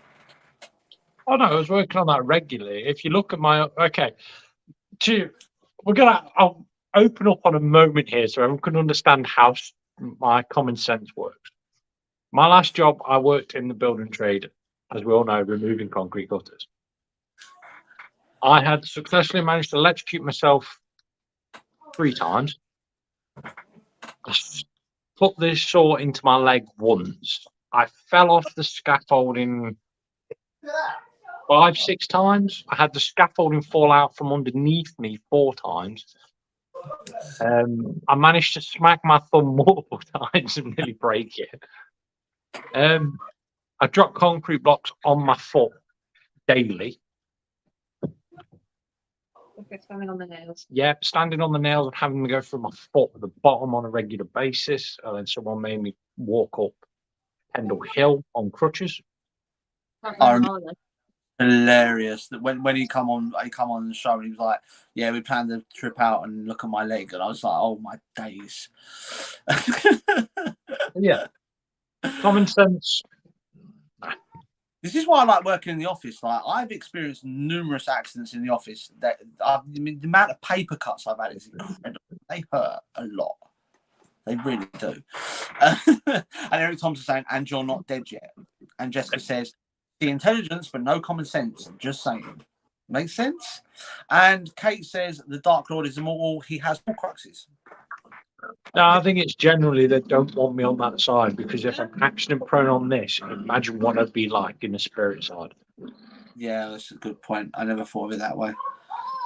Oh no, I was working on that regularly. If you look at my I'll open up on a moment here so everyone can understand how my common sense works. My last job, I worked in the building trade, as we all know, removing concrete gutters. I had successfully managed to electrocute myself 3 times. I put this saw into my leg once. I fell off the scaffolding 5, 6 times. I had the scaffolding fall out from underneath me 4 times. I managed to smack my thumb multiple times and nearly break it. I dropped concrete blocks on my foot daily. Okay, standing on the nails. Yeah, standing on the nails and having to go through my foot at the bottom on a regular basis. And then someone made me walk up Pendle Hill on crutches. Hilarious that when he come on the show and he was like, yeah, we planned the trip out and look at my leg, and I was like, oh my days. Yeah, common sense. This is why I like working in the office. Like, I've experienced numerous accidents in the office. That I mean, the amount of paper cuts I've had is incredible. They hurt a lot. They really do. And Eric Thompson saying, and you're not dead yet. And Jessica says, the intelligence but no common sense. Just saying. Makes sense? And Kate says, the Dark Lord is immortal. He has Horcruxes. No, I think it's generally they don't want me on that side, because if I'm accident prone on this, imagine what I'd be like in the spirit side. Yeah, that's a good point. I never thought of it that way.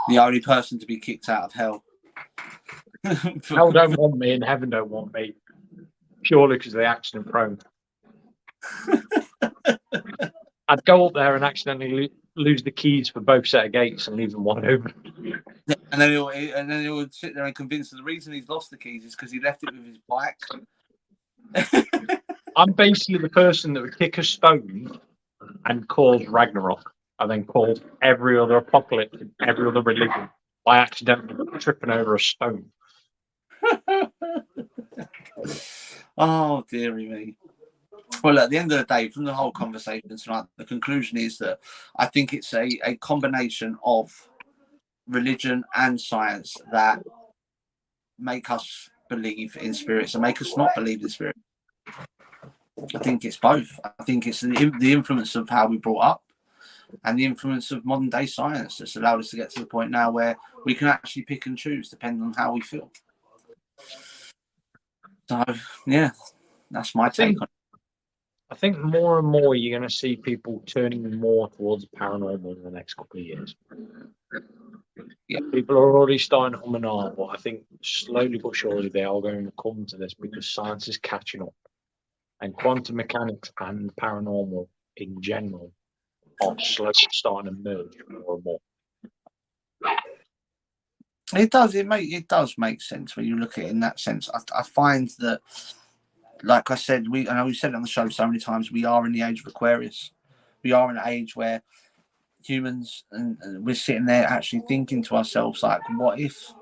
The only person to be kicked out of hell. Hell don't want me and heaven don't want me, purely because they're accident prone. I'd go up there and accidentally lose the keys for both set of gates and leave them wide open. And then he would sit there and convince them the reason he's lost the keys is because he left it with his bike. I'm basically the person that would kick a stone and cause Ragnarok, and then cause every other apocalypse, every other religion by accidentally tripping over a stone. Oh, dearie me. Well, at the end of the day, from the whole conversation tonight, the conclusion is that I think it's a combination of religion and science that make us believe in spirits and make us not believe in spirits. I think it's both. I think it's the influence of how we brought up and the influence of modern day science that's allowed us to get to the point now where we can actually pick and choose depending on how we feel. So, yeah, that's my take on it. I think more and more you're going to see people turning more towards paranormal in the next couple of years. Yeah. People are already starting to hum and ah, but I think slowly but surely they are going to come to this because science is catching up. And quantum mechanics and paranormal in general are slowly starting to merge more and more. It does make sense when you look at it in that sense. I find that, like I said, I know we said it on the show so many times, we are in the age of Aquarius. We are in an age where humans, and we're sitting there actually thinking to ourselves, like, what if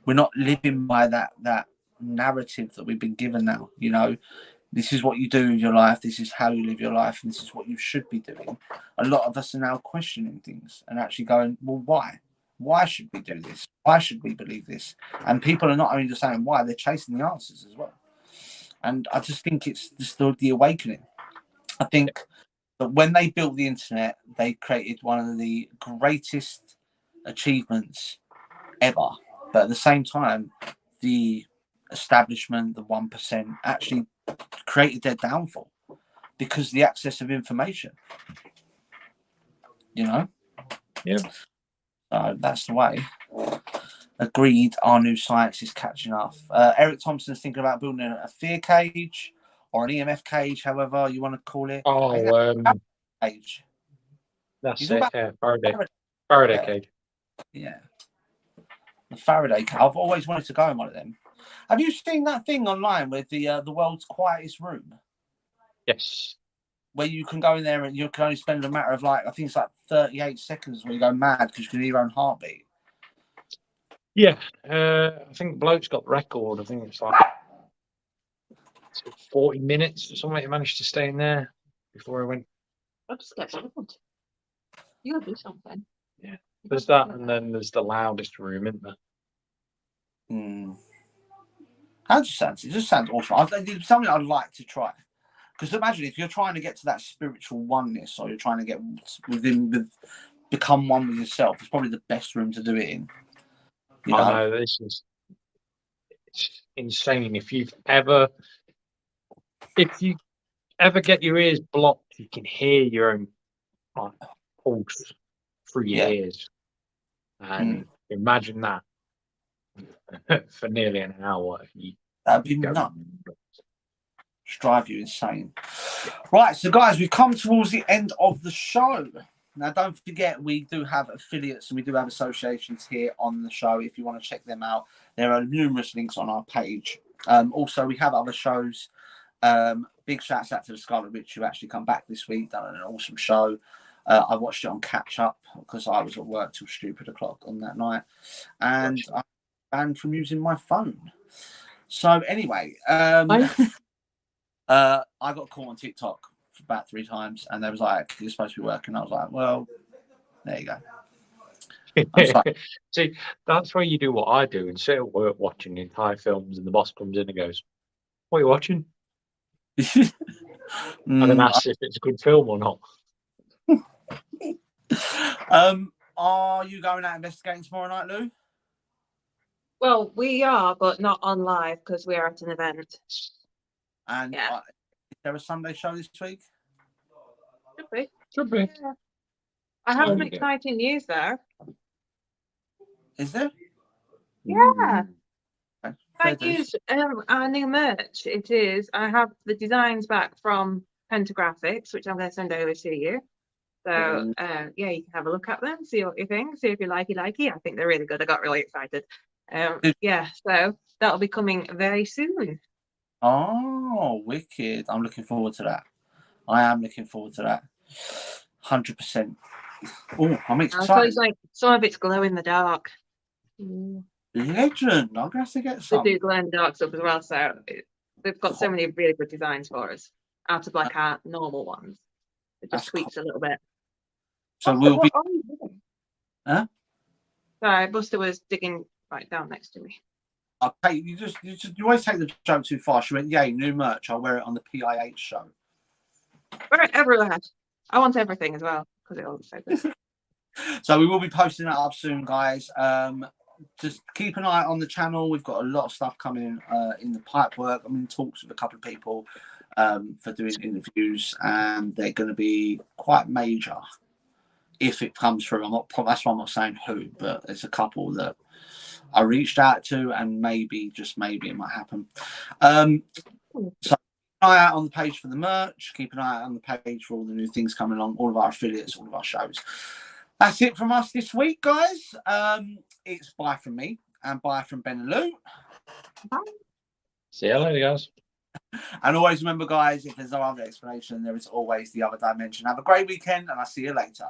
we're not living by that narrative that we've been given now? You know, this is what you do with your life, this is how you live your life, and this is what you should be doing. A lot of us are now questioning things and actually going, well, why? Why should we do this? Why should we believe this? And people are not only just saying why, they're chasing the answers as well. And I just think it's just the awakening. I think that when they built the internet, they created one of the greatest achievements ever. But at the same time, the establishment, the 1%, actually created their downfall because the access of information. You know? Yeah. So that's the way. Agreed, our new science is catching up. Eric Thompson's thinking about building a fear cage or an EMF cage, however you want to call it. Cage. That's it. Yeah, Faraday cage. Yeah, the Faraday cage. I've always wanted to go in one of them. Have you seen that thing online with the world's quietest room? Yes. Where you can go in there and you can only spend a matter of I think it's 38 seconds where you go mad because you can hear your own heartbeat. Yeah, I think bloke's got the record. I think it's 40 minutes or something. He managed to stay in there before he went. I'll just get something. You gotta do something. Yeah, there's that, and then there's the loudest room, isn't there? How does it sound? It just sounds awesome. It's something I'd like to try. Because imagine if you're trying to get to that spiritual oneness, or you're trying to get become one with yourself, it's probably the best room to do it in. You know? I know, it's insane. If you ever get your ears blocked, you can hear your own pulse through your ears. And imagine that for nearly an hour. That'd be nuts. Drive you insane. Right, so guys, we've come towards the end of the show. Now, don't forget, we do have affiliates and we do have associations here on the show. If you want to check them out, there are numerous links on our page. Also, we have other shows. Big shouts out to the Scarlet Witch, who actually come back this week, done an awesome show. I watched it on catch up because I was at work till stupid o'clock on that night, and I'm banned from using my phone. So anyway, I got caught on TikTok for about 3 times, and they was like, "You're supposed to be working." I was like, "Well, there you go." See, that's where you do what I do and sit at work watching entire films, and the boss comes in and goes, "What are you watching?" And then asks if it's a good film or not. Are you going out investigating tomorrow night, Lou? Well, we are, but not on live because we are at an event. And is there a Sunday show this week? Should be. Yeah. I have some exciting news there. Is there? Yeah. Okay. Thank you. Our new merch. It is. I have the designs back from Pentagraphics, which I'm going to send over to you. So you can have a look at them, see what you think, see if you like it. I think they're really good. I got really excited. So that'll be coming very soon. Oh, wicked. I'm looking forward to that. I am looking forward to that. 100%. Oh, I'm excited. So it's like some of it's glow in the dark. Legend. I'm going to have to get some. They do glow in the dark stuff as well. So they've got so many really good designs for us out of our normal ones. It just tweaks a little bit. So we'll be. So Sorry, Buster was digging right down next to me. Okay, you always take the joke too far. She went, "Yay, new merch! I'll wear it on the PIH show." Wear it everywhere. I want everything as well because it all looks so good. So we will be posting that up soon, guys. Just keep an eye on the channel. We've got a lot of stuff coming in the pipe work. I'm in talks with a couple of people for doing interviews, and they're going to be quite major if it comes through. That's why I'm not saying who, but there's a couple that I reached out to, and maybe, just maybe, it might happen. So keep an eye out on the page for the merch. Keep an eye out on the page for all the new things coming along, all of our affiliates, all of our shows. That's it from us this week, guys. It's bye from me and bye from Ben and Lou. Bye. See you later, guys. And always remember, guys, if there's no other explanation, there is always the other dimension. Have a great weekend, and I'll see you later.